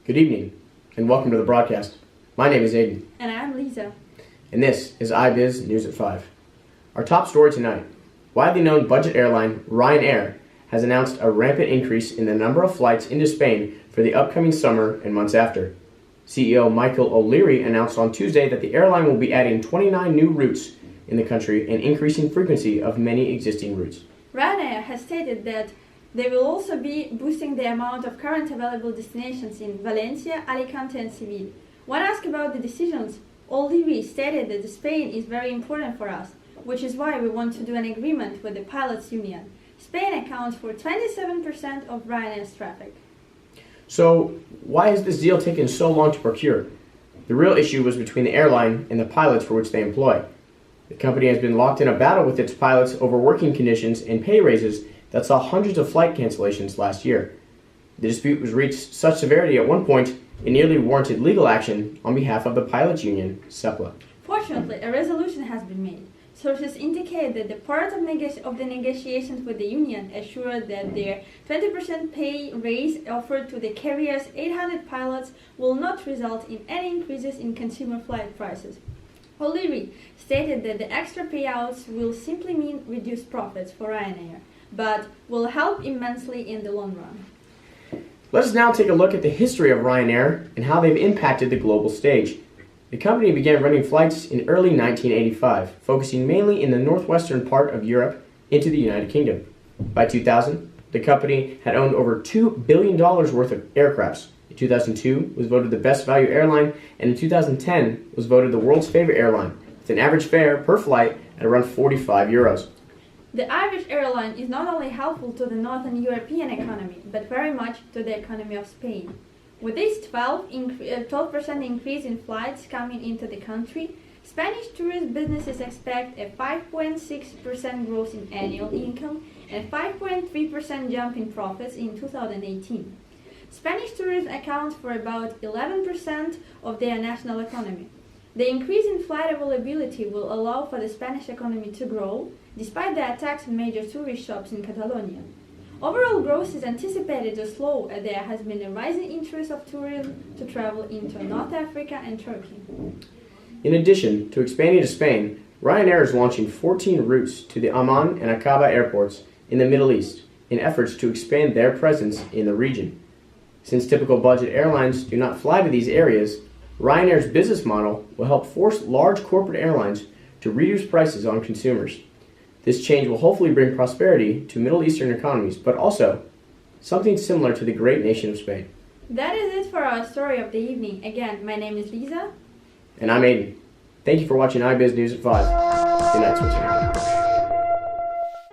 Good evening, and welcome to the broadcast. My name is Aiden. And I'm Lisa. And this is IBUS News at 5. Our top story tonight. Widely known budget airline Ryanair has announced a rampant increase in the number of flights into Spain for the upcoming summer and months after. CEO Michael O'Leary announced on Tuesday that the airline will be adding 29 new routes in the country and increasing frequency of many existing routes. Ryanair has stated that they will also be boosting the amount of current available destinations in Valencia, Alicante and Seville. When asked about the decisions, O'Leary stated that Spain is very important for us, which is why we want to do an agreement with the pilots union. Spain accounts for 27% of Ryanair's traffic. So, why has this deal taken so long to procure? The real issue was between the airline and the pilots for which they employ. The company has been locked in a battle with its pilots over working conditions and pay raises that saw hundreds of flight cancellations last year. The dispute was reached such severity at one point it nearly warranted legal action on behalf of the pilots union, SEPLA. Fortunately, a resolution has been made. Sources indicate that the part of the negotiations with the union assured that their 20% pay raise offered to the carrier's 800 pilots will not result in any increases in consumer flight prices. O'Leary stated that the extra payouts will simply mean reduced profits for Ryanair, but will help immensely in the long run. Let us now take a look at the history of Ryanair and how they've impacted the global stage. The company began running flights in early 1985, focusing mainly in the northwestern part of Europe into the United Kingdom. By 2000, the company had owned over $2 billion worth of aircrafts. In 2002, was voted the best value airline, and in 2010 was voted the world's favorite airline, with an average fare per flight at around €45. The Irish airline is not only helpful to the Northern European economy, but very much to the economy of Spain. With this 12% increase in flights coming into the country, Spanish tourist businesses expect a 5.6% growth in annual income and a 5.3% jump in profits in 2018. Spanish tourism accounts for about 11% of their national economy. The increase in flight availability will allow for the Spanish economy to grow, despite the attacks on major tourist shops in Catalonia. Overall growth is anticipated to slow as there has been a rising interest of tourism to travel into North Africa and Turkey. In addition to expanding to Spain, Ryanair is launching 14 routes to the Amman and Aqaba airports in the Middle East in efforts to expand their presence in the region. Since typical budget airlines do not fly to these areas, Ryanair's business model will help force large corporate airlines to reduce prices on consumers. This change will hopefully bring prosperity to Middle Eastern economies, but also something similar to the great nation of Spain. That is it for our story of the evening. Again, my name is Lisa. And I'm Aiden. Thank you for watching iBiz News at 5. Good night, Switzerland.